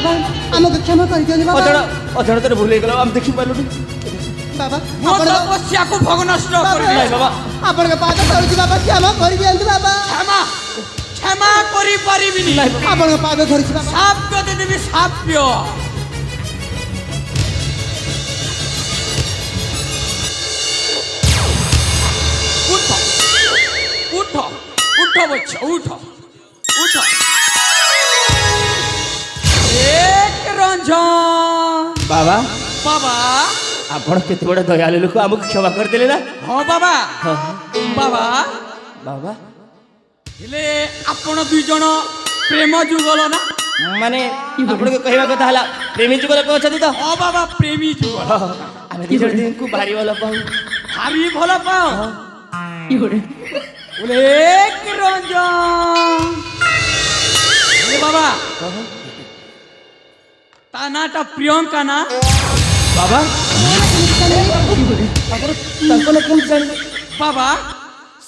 बाबा हमको क्षमा कर दियो बाबा अजण तो भूल गलो हम देखि पालु बाबा मो तपस्या को भग नष्ट कर दे बाबा आपण के पाद धरुची बाबा क्षमा कर दियंतु बाबा क्षमा करी परिबिनी आपण के पाद धरुची बाबा साप्य दे देबी साप्य उठ उठ बच्चा उठ उठ एक रंजन बाबा बाबा आपण केते बड़ दयालु लोक हमको क्षमा कर देले ना हाँ बाबा बाबा बाबा हेले आपण दुई जन प्रेम जुगल ना माने आपण के कहवा कथा हला प्रेमी जुगल कहछथि त हाँ बाबा प्रेमी जुगल आमे दी जण दिन को भारी वाला पाऊ भारी भला पाओ एक रंजन हे बाबा ता नाटा प्रियंका ना बाबा तंको कोन जानि बाबा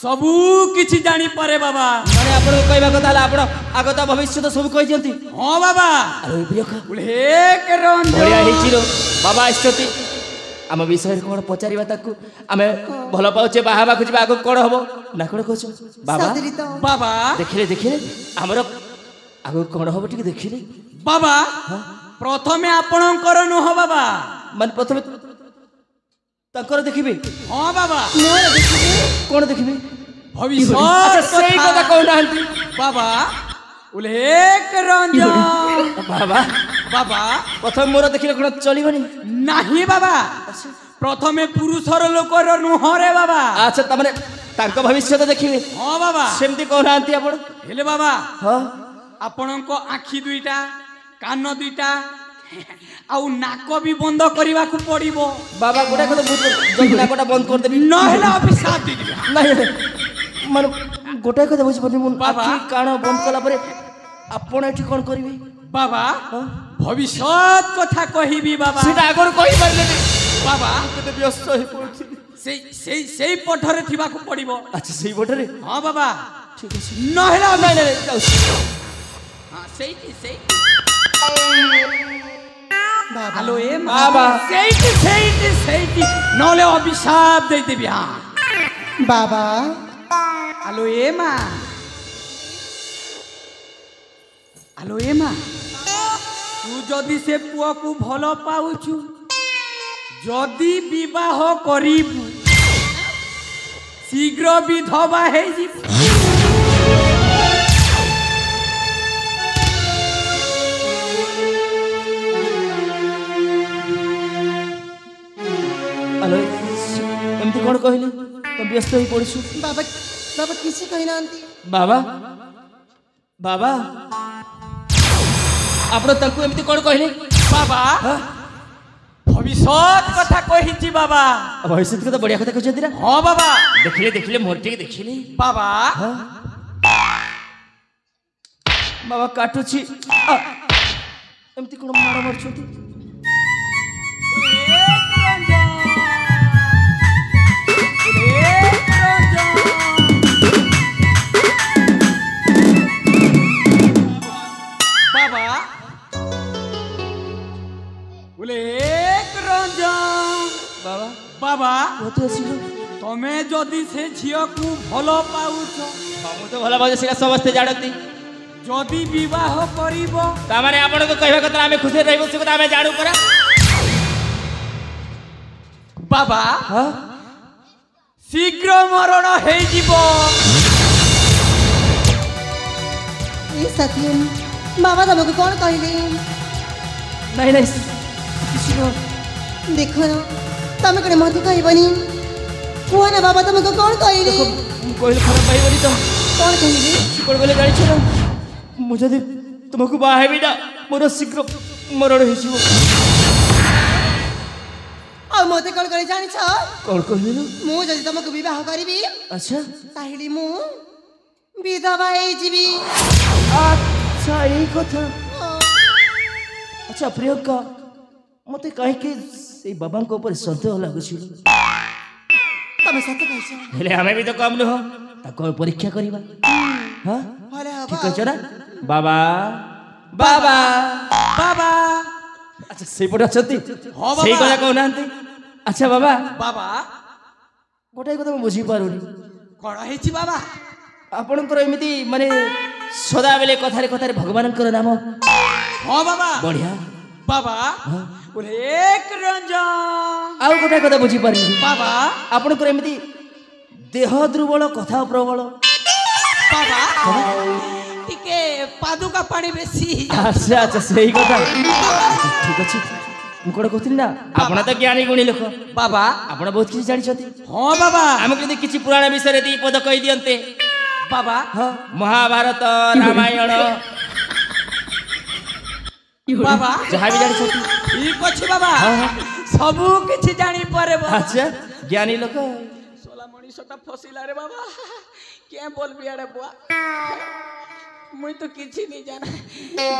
सबू किछि जानी पारे बाबा माने आपण को कहवा कथा हला आपण आगत भविष्य तो सब कहि जंती हाँ बाबा अरे प्रियंका एक रंजन बढ़िया हिचिरो बाबा आइछथि आम विषय कोन पचारिबा ताकू आमे भलो पाउचे बाहाबा खुजिबा आगो कोन हबो ना कोन कहछ बाबा बाबा देखिले हमरो आगो कोन हबो ठीक देखिले बाबा प्रथमे आपणकर नुह बाबा मन प्रथमे तंकर देखिबे हाँ बाबा कोन देखिबे भविष्य अच्छा सही कथा कोन रहंती बाबा उल्लेख रंजन बाबा बाबा प्रथम मोर देखिले कोन चलिबनी नहीं बाबा प्रथमे पुरुषर लोकर नुह रे बाबा अच्छा तमने तांको भविष्य तो देखिबे हाँ बाबा सेमती कोन रहंती आपण हेले बाबा हां आपणको आखि दुईटा कान दुईटा आउ नाक भी बंद करने को पड़ो बाबा गोटे कथा बुझ नाकटा बंद कर देबी नहला अभिशाप दे दिबा नहीं मन गोटे कथा बुझ पनी मन बाबा आखि कान बंद कला परे आपण एठी कोन करबे बाबा भविष्य कथा कहिबी बाबा सेटा आगर कहि परले बाबा कते व्यस्त होई पड़छि सेई पठरे थिबा को पड़ो अच्छा सेई पठरे हां बाबा ठीक अछि नहला नहीं नहीं हां सेई बाबा हेलो ए बाबा सेई नहले अभिशाप दे देबी हां बाबा हेलो ए मां हेलो ए मां तू जदि से पुआ को भलो पाउछु जदि विवाह करिबु शीघ्र विधवा हे जिबु हेलो एमती कोन कहली तो व्यस्त होई पड़छु बाबा बाबा किसी कहि नांती बाबा बाबा आपण तंकु एमती कोन कहली बाबा भविष्य कथा कहिची बाबा भविष्य के तो बढ़िया कथा कहछथि रा हां बाबा देखिले मोर ठीक देखिले बाबा बाबा काटुछि एमती कोन मार मारछथि बाबा उल्लेख रंजन बाबा बाबा होते आसिलो तमे जदि से झियो को भलो पाउछ हम तो भला बाजे सेला समस्त जानती जदि विवाह करिवो ता माने आपण को कहबा कतरा हमें खुशी रहबो से कथा हमें जाडू करा बाबा हां शीघ्र मरण हे जीवो ए सत्यम बाबा तुमको कौन कहले नहीं नहीं किसी को देखो ना तुम कने मत कहबनी कुआ ना बाबा तुमको कौन कहले कोई खराब भाई बोली तो कौन कहले कोन बोले जानि छ मुझे दे तुमको बाहेबी ना मोर शीघ्र मरण हे जीवो आ मते कौन करे जानि छ कौन कहले लो मु जदि तुमको विवाह करिबी अच्छा ताहिली मु विधवा हे जीवी अच्छा यही कथा अच्छा प्रियंका मते काहे के से बाबा को ऊपर संदेह लागु छिलो तुम सत्य कहछ हेले हमें भी तो कम न हो ताको परीक्षा करिबा हां भले ठीक हबा है ना बाबा बाबा बाबा আচ্ছা সেইপটে অଛନ୍ତି ହଁ সেই ବାବା କଥା କହୁନାହାନ୍ତି আচ্ছা বাবা ବାବା ଗୋଟାଏ କଥା ମୁଁ ବୁଝିପାରୁନି କଣ ହେଇଛି ବାବା ଆପଣଙ୍କର ଏମିତି ମାନେ ସଦାବେଳେ କଥାରେ କଥାରେ ଭଗବାନଙ୍କର ନାମ ହଁ ବାବା ବଢିଆ ବାବା ଏକ ରଞ୍ଜନ ଆଉ ଗୋଟାଏ କଥା ବୁଝିପାରିନି ବାବା ଆପଣଙ୍କର ଏମିତି ଦେହ ଦୁର୍ବଳ କଥା ପ୍ରବଳ ବାବା ଟିକେ ପାଦୁକା ପାଣି ବେଶୀ ଆଚ୍ଛା ଆଚ୍ଛା ସେଇ କଥା ଠିକ ଅଛି ମୁଁ କଣ କହୁଥିଲି ନା ଆପଣ ତ ଜ୍ଞାନୀ ଗୁଣୀ ଲୋକ ବାବା ଆପଣ ବହୁତ କିଛି ଜାଣିଛନ୍ତି ହଁ ବାବା ଆମକୁ ଯଦି କିଛି ପୁରାଣ ବିଷୟରେ ଦି ପଦ କହିଦିଅନ୍ତେ ବାବା ମହାଭାରତ ରାମାୟଣ ବାବା ଯାହା ବି ଜାଣିଛନ୍ତି ଠିକ ଅଛି ବାବା ସବୁ କିଛି ଜାଣିପାରେ ବାବା ଆଚ୍ଛା ଜ୍ଞାନୀ ଲୋକ सोला मनीषटा फसिला रे बाबा क्या बोलबी आड़े बुआ मुई तो किछि नहीं जाना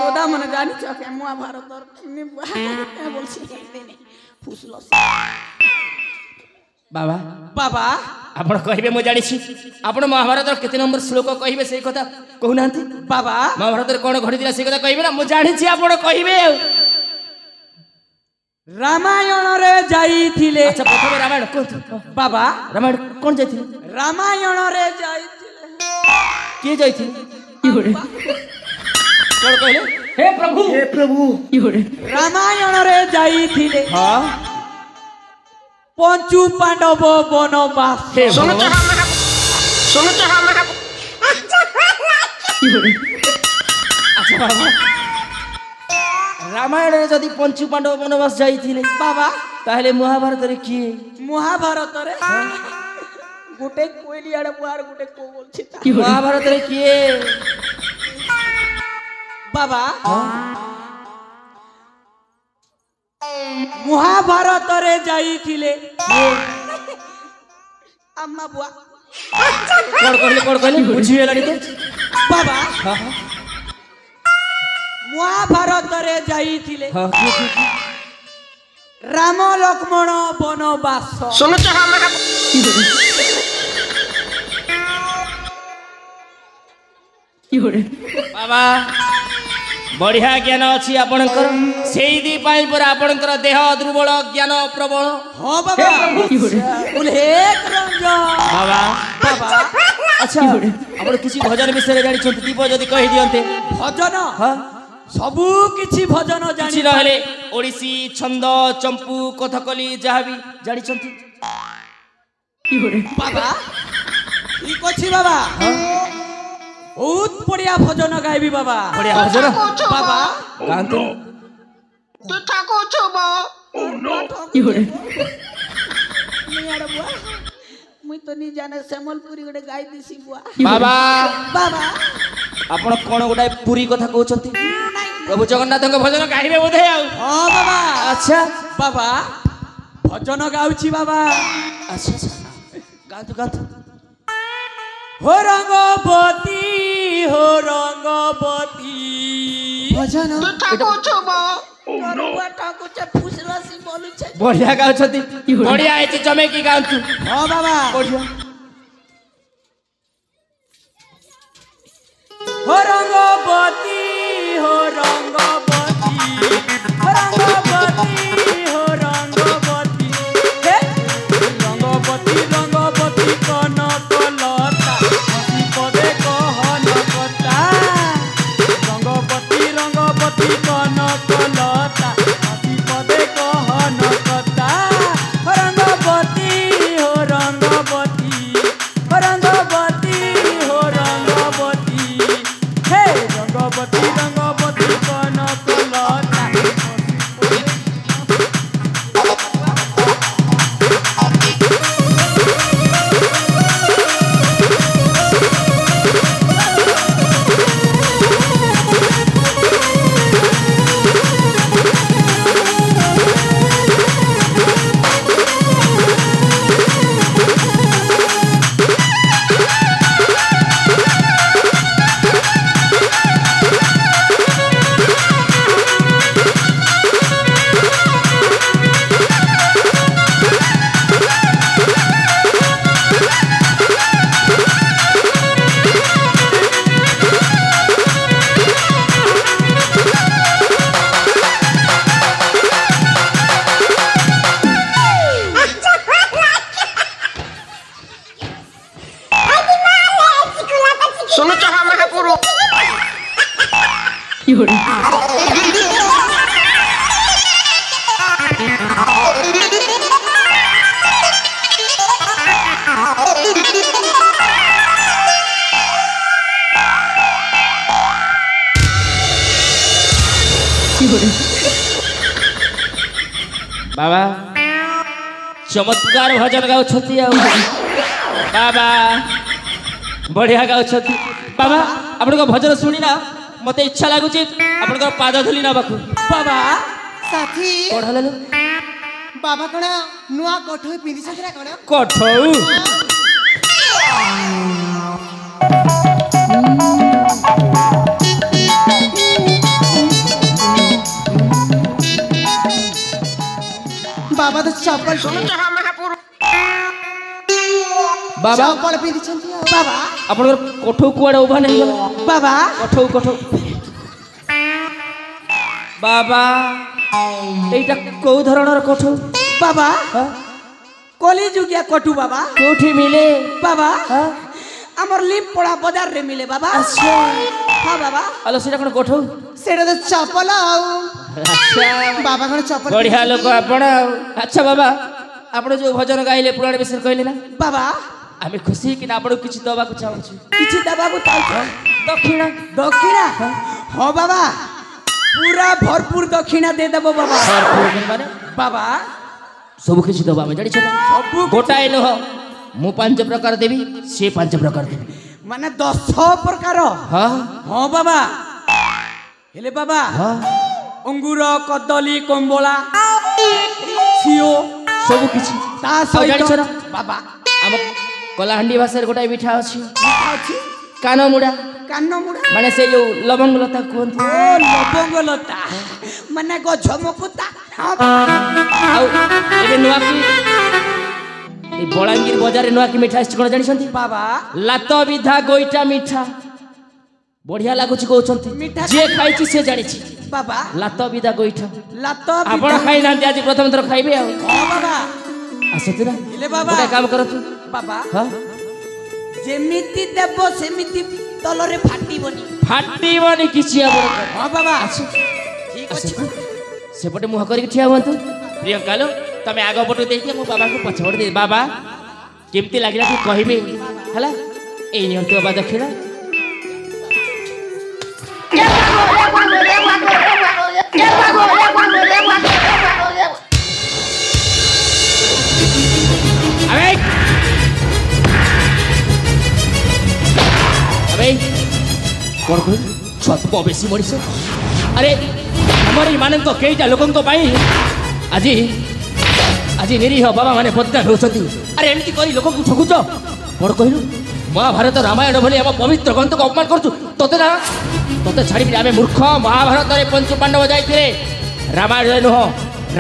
दोदा मन जानी छ के मुआ भारत नि बुआ क्या बोलसी नहीं फुसलस बाबा बाबा ଆପଣ କହିବେ ମୁଁ ଜାଣିଛି ଆପଣ ମହାଭାରତର କେତେ ନମ୍ବର ଶ୍ଲୋକ କହିବେ ସେଇ କଥା କହୁନାହାନ୍ତି बाबा ମହାଭାରତରେ କଣ ଘଟିଥିଲା ସେଇ କଥା କହିବେ ନା ମୁଁ ଜାଣିଛି ଆପଣ କହିବେ ଆଉ रामायण रे जाईथिले ଆଚ୍ଛା ପ୍ରଥମେ ରାମାୟଣ କୁହନ୍ତୁ बाबा ରାମାୟଣ କଣ ଯାଇଥିଲେ रामायण रे जाईथिले କିଏ ଯାଇଥିଲେ କଣ କହିଲେ हे प्रभु रामायण रे जाईथिले ହଁ पंचु पांडव वनवास हे सुनो तो ଭଗବାନ। हमारा ଆଚ୍ଛା ବାବା ରାମାୟଣରେ ଯଦି ପଞ୍ଚୁ ପାଣ୍ଡବ ବନବାସ ଯାଇଥିଲେ बाबा ତାହେଲେ ମହାଭାରତରେ କିଏ महाभारत रे गुटे कोइली आड़े बुआर गुटे को बोलछि ता ମହାଭାରତରେ କିଏ बाबा महाभारत रे जाईथिले अम्मा बुआ କଣ କହିଲେ ବୁଝିହେଲାଣି ତ बाबा ହଁ ହଁ महाभारत रे जाईथिले ହଁ କିଏ राम लक्ष्मण वनवास सुनो तो हमारा ବାବା ବଢିଆ ଜ୍ଞାନ ଅଛି ଆପଣଙ୍କର ସେଇଥି ପାଇଁ ପରା ଆପଣଙ୍କର ଦେହ ଦୁର୍ବଳ ଜ୍ଞାନ ପ୍ରବଳ हां बाबा उल्लेख रंजन ବାବା बाबा ଆଚ୍ଛା ଆପଣ କିଛି ଭଜନ ବିଷୟରେ ଜାଣିଛନ୍ତି ଦୀପ ଯଦି କହିଦିଅନ୍ତେ भजन ହଁ सबु किछि भजन କିଛି जानि ନହେଲେ ଓଡ଼ିଶୀ ଛନ୍ଦ ଚମ୍ପୁ କଥକଲି ଯାହା ବି ଜାଣିଛନ୍ତି बाबा ठीक अछि बाबा बहुत बढ़िया भजन गाइबी बाबा ବଢିଆ ଭଜନ बाबा ଗାଆନ୍ତୁ तू ठाको छबो नियाड़ बुआ मुई तो नहीं जाने श्यामलपुरी गोटे गाई दिसी बुआ ବାବା बाबा ଆପଣ କ'ଣ ଗୋଟାଏ ପୁରୀ କଥା କହୁଛନ୍ତି ପ୍ରଭୁ ଜଗନ୍ନାଥଙ୍କ ଭଜନ ଗାଇବେ ବୋଧେ ଆଉ हाँ बाबा ଆଚ୍ଛା बाबा भजन गाउछि बाबा ଆଚ୍ଛା ଆଚ୍ଛା ଗାଆନ୍ତୁ ଗାଆନ୍ତୁ हो रंगवती हो रंगवती भजन तू ठाको छबो बुआ ठाकुर से फुसलासी बोलु छे ବଢିଆ ଗାଉଛନ୍ତି ବଢିଆ ହେଇଛି ଚମେଇକି ଗାଆନ୍ତୁ हाँ बाबा ବଢିଆ हो रंगवती हो रंगवती हो रंगवती हो रंगवती हे रंगवती रंगवती कनक लता हसी पदे कहन कता रंगवती रंगवती कनक लता हसी पदे कहन कता हो रंगवती हो रंगवती हो रंगवती हो रंगवती हे रंगवती रंगवती कनक लता बाबा चमत्कार भजन गाउछथि आ बाबा बढ़िया गाउछथि बाबा आपण को भजन सुनी ना मते इच्छा लागुची आपण को पाद धुली ना बाकू बाबा साथी पढले बाबा कण नुआ कोठो पिंदी छथरा कण कोठौ बाबा तो चप्पल ଶୁଣୁଛ ହଁ ମହାପୁରୁ बाबा चप्पल पिंदी छथि बाबा आपण कोठौ कुआडे उभा नहीं गला बाबा कोठौ बाबा एटा को धरणर कोठौ बाबा हां कली जुगिया कटू बाबा कोठी मिले बाबा हां हमर लिप पड़ा बाजार रे मिले बाबा अच्छा हाँ बाबा अलो सेटा कोन कोठौ सेटा तो चप्पल आउ अच्छा बाबा कण चप्पल बढ़िया लोक आपण अच्छा बाबा आपण जो भजन गाइले पुराण विषय कहले ना बाबा आमे खुशी कि ना आपण किछि दबा को चाहू छी किछि दबाबू चाहू दक्षिणा दक्षिणा हाँ बाबा पूरा भरपूर दक्षिणा दे देबो बाबा माने बाबा सब किछि दबा में जानि छ सब गोटाए नह मु 5 प्रकार देबी से 5 प्रकार देबी माने 10 प्रकार हां हाँ बाबा हेले बाबा हां अंगूर कदली कम्बला सिओ सब किछि ता जानि छ सहित ना बाबा हम कलाहांडी भाषा गोटाए मिठा अछि अछि कानो मुडा कान्न मुड़ा माने से जो लवंग लता कहंती ओ लबंग लता माने गझमुकुता आउ एबे नुआ की ए बलांगीर बाजार नुआ की मिठा अछि कोन जानि छथि बाबा लात विधा गोइटा मिठा बढ़िया लागुची कहउछंती मिठा जे खाइची से जानि छी बाबा लात विधा गोइठा लात आपण खाइ नांती आज प्रथम थर खाइबे आ हाँ बाबा आसति ना हेले बाबा गोटे काम करतु बाबा हां जेमिति देबो सेमिति तलरे फाटिबनी फाटिबनी किछि आबर हाँ बाबा आसु ठीक अछि सेपटे मुह करिक ठिया हुंतु प्रियंका लो तमे आगो पटु देखे मो बाबा को पछपट दे बाबा केमती लागिला कि कहिबे हला ए नियंतु बाबा दक्षिणा अबे अबे कोन कोन छत बेसी मरिस अरे हमर मानन को केइटा लोकन को पाई আজি আজি निरीह बाबा माने बदना होउछंती अरे एमती करी लोक को ठकुछ बड़ कहिलु महाभारत रामायण भली हम पवित्र ग्रंथ को अपमान करछु तोते ना तोते छाड़ी आमे मूर्ख महाभारत रे पंच पांडव जाइथिले रामायण रे नो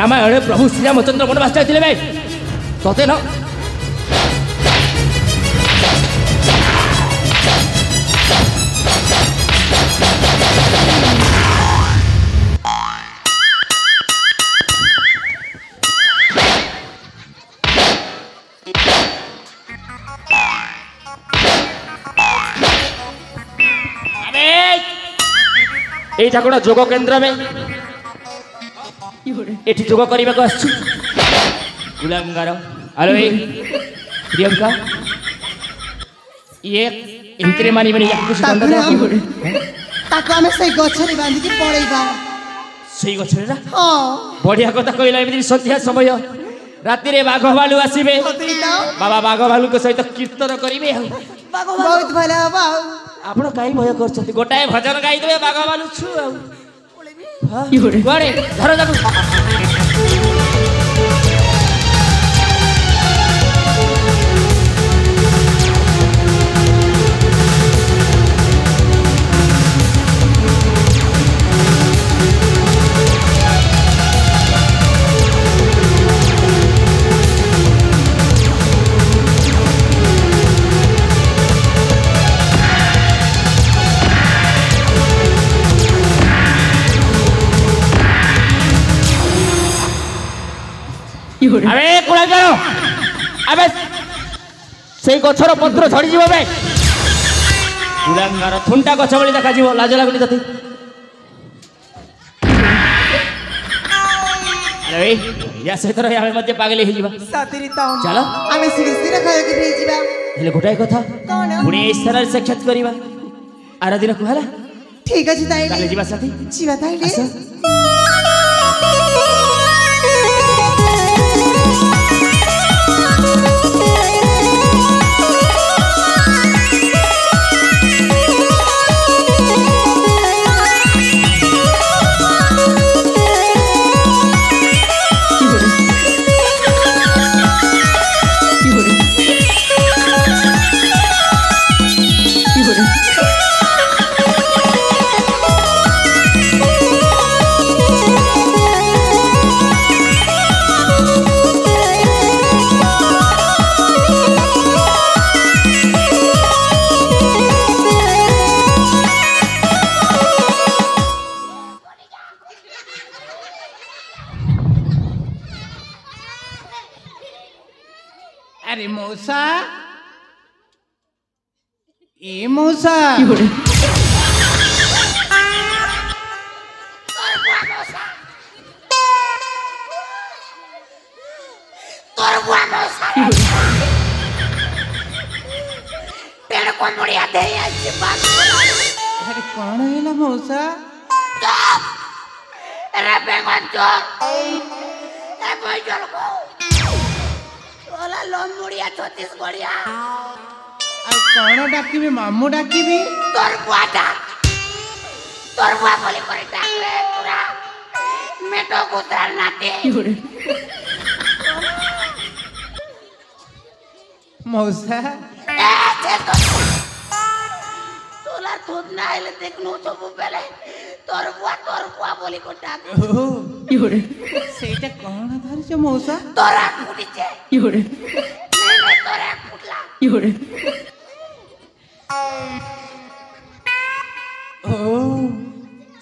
रामायण प्रभु श्री रामचंद्र वनवास जाइथिले बे तोते ना एटा कोन जोग केंद्र में एठी जोग करबा को आछु गुलांगार हेलो ए प्रियंका ये इंतरे मानी बनी याकु सुंदर ताको हमें से गछरे बांधी के पड़ेबा सही गछरे ना हां बढ़िया कथा कहला एमती संध्या समय राति रे बाघ भालू आसीबे बाबा बाघ भालू के सहित कीर्तन करिवे बहुत भला बा आपण काई भय करछथि गोटाए भजन गाई देबे बाघ भालू छु हां गोड़े धर जाकू अबे कुड़ा करो अबे से गछर पत्र झड़ी जीव बे कुड़ांगार थुंटा गछ बली देखा जीव लाज लागुनी तते या सहित रही आमे मध्य पागल हो जीवा साथी तो चलो आमे शिर खाए के भेजिबा हेले गोटाए कथा कौन पुणे स्थल साक्षात करवा आर दिन को हला ठीक अछि ताइले काले जीवा साथी जीवा ताइले आस अरे मौसा ए मौसा अरे कौन है मौसा लंबुड़िया छत्तीसगढ़िया और कौन डाकिबी मामू डाकिबी तोर बुआ बोले करे डाक रे पूरा मेटो गुतरार नाते मौसा तोला खुद ना आइले देखनु सब बेले तोर बुआ बोले को डाक सेटा कौन धरिछ मौसा तोरा कुटिचे नहीं तोरा कुटला ओ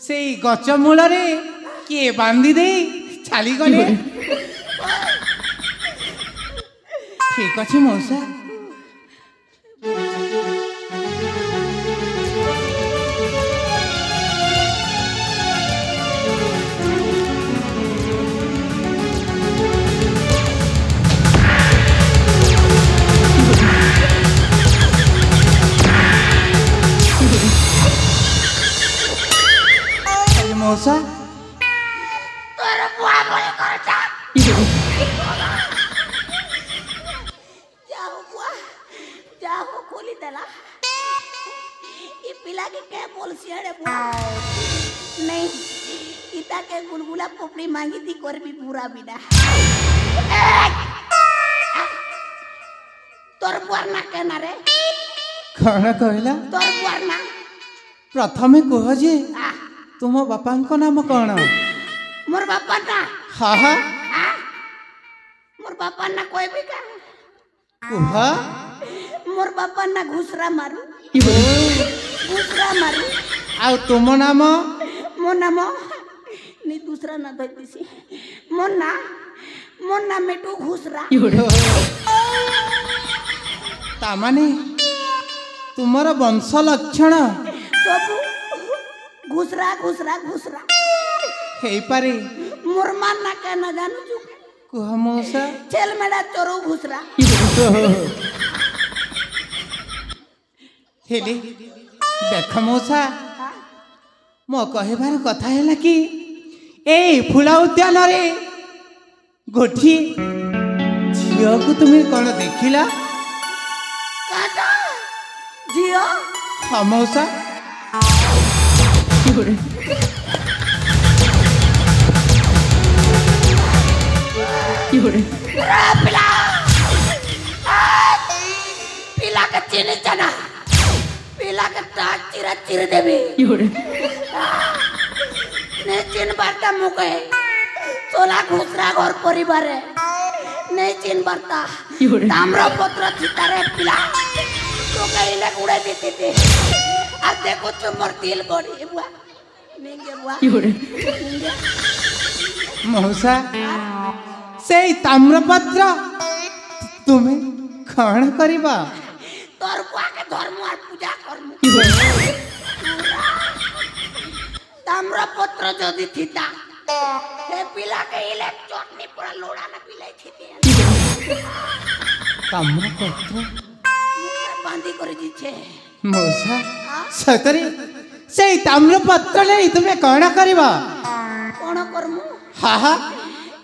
सेई गच मूल रे किए बांधी दे छाली गले ठीक अछि मौसा मौसा तोर बुआ बोले कर डाक जाओ खोली देला ई पिला के क्या बोल सियाड़े बुआ नहीं इता के गुलगुला पोपड़ी मांगी थी कर भी पूरा बिना तोर बुआ ना कहना रे कौन कहला तोर बुआ ना प्रथमे कह जे तुम बापा को नाम कौन मोर बापा ना हाँ हाँ मोर बापा ना कोई भी का कुह मोर बापा ना घुसरा मारू आउ तुम नाम मो नाम नहीं दूसरा ना धरती मोर नाम मेटू घुसरा तामाने तुमर वंश लक्षण सब घुसरा घुसरा घुसरा हे पारे मोर मान ना कहना जानू चुप कुह मौसा चल मेरा चोरो घुसरा हेले देख मौसा मो कहबार कथा है कि ए फुला उद्यान रे गोठी झियो को तुम्हें कौन देखिला काटा जियो हाँ मौसा पिला पिला के चीनी चना पिला के ताज चिरा चिर देवी ने चिन बार्ता मुके सोला घुसरा घर परिवार ने चिन बार्ता ताम्रपत्र चितारे पिला तो कहिले उड़े देते थे अब देखो चुमर तेल गड़ी बुआ निंगे बुआ मौसा से ताम्रपत्र तुम्हें कौन करिबा तोर बुआ के धर्म और पूजा करमु ताम्रपत्र जदि थिता हे पिला के इले चटनी पूरा लोड़ा ना पिलाई थी ताम्रपत्र बांधी करे दिछे मौसा सतरे से ताम्रपत्र नहीं तुम्हें कौन करिबा कोन करमु हा हा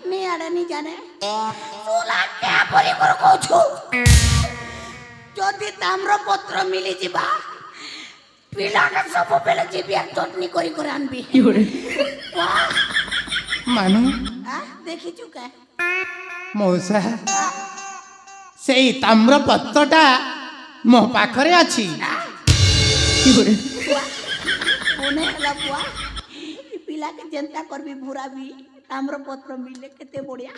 नी आडे नी जाने सोला क्या परी कर कहछु जदि ताम्रपत्र मिली जिबा पिला के सब बेले जिबि आ चटनी करी कर आनबी मानो देखि चुका मौसा से ताम्रपत्रटा मो पाखरे अछि ओने हला बुआ ई पिला के जनता करबी भुराबी ताम्रपत्र मिले केते बढ़िया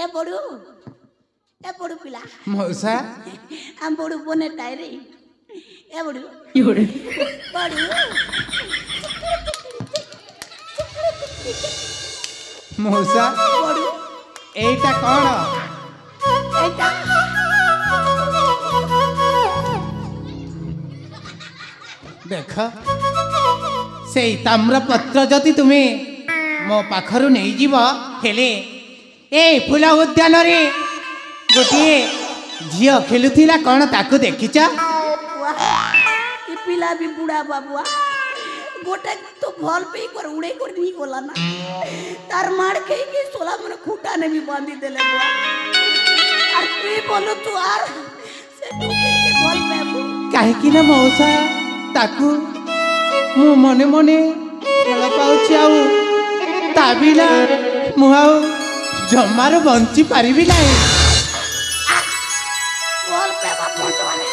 ए बड़ू पिला मौसा हम बड़ू बने टाइरे ए बड़ू मौसा बड़ू एटा कौन एटा देख से ताम्रपत्र जदि तुम्हें मो पाखरु नहीं जीव हेले ए फूल उद्यान रे गोटे झियो खेलुथिला कौन ताकू देखिच ई पिला भी बुढ़ा बाबुआ गोटे तो भल पे कर उड़े कर नी गोला ना तार मार के सोला मन खूटा ने भी बांधी देले बुआ और तू बोलो तू आर से तू के भल पे काहे कि ना मौसा ताकू मु मने मने खेल पाउछि आउ ताबिला मु आउ जमारो बंची पारिबि नाही भल पे बाबू जवाने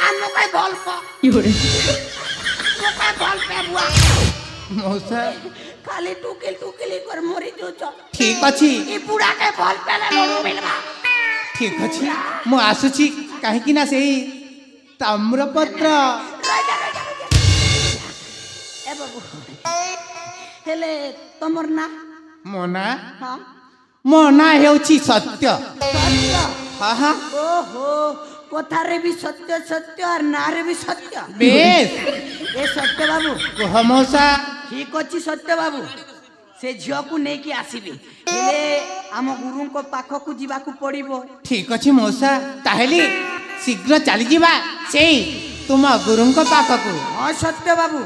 आनो काय भल पे काय भल पे बुआ मौसा खाली टुकेल कर मोरी जो छ ठीक अछि ई बुढ़ा के भल पे ले लोड़ू मिलबा ठीक अछि मु आसुछि काहे कि ना सेही ताम्रपत्र ए बाबू हेले तमर ना मोना हां मोना हेउछि सत्य सत्य हा हा ओहो कथारे भी सत्य सत्य और नारे भी सत्य बेस ए सत्य बाबू कह मौसा ठीक अछि सत्य बाबू से झियो को नै कि आसीबी हेले हम गुरु को पाख को जीवा को पड़िबो ठीक अछि मौसा ताहेली शीघ्र चली जीवा सेई तुम गुरुंको पाखकु हां सत्य बाबू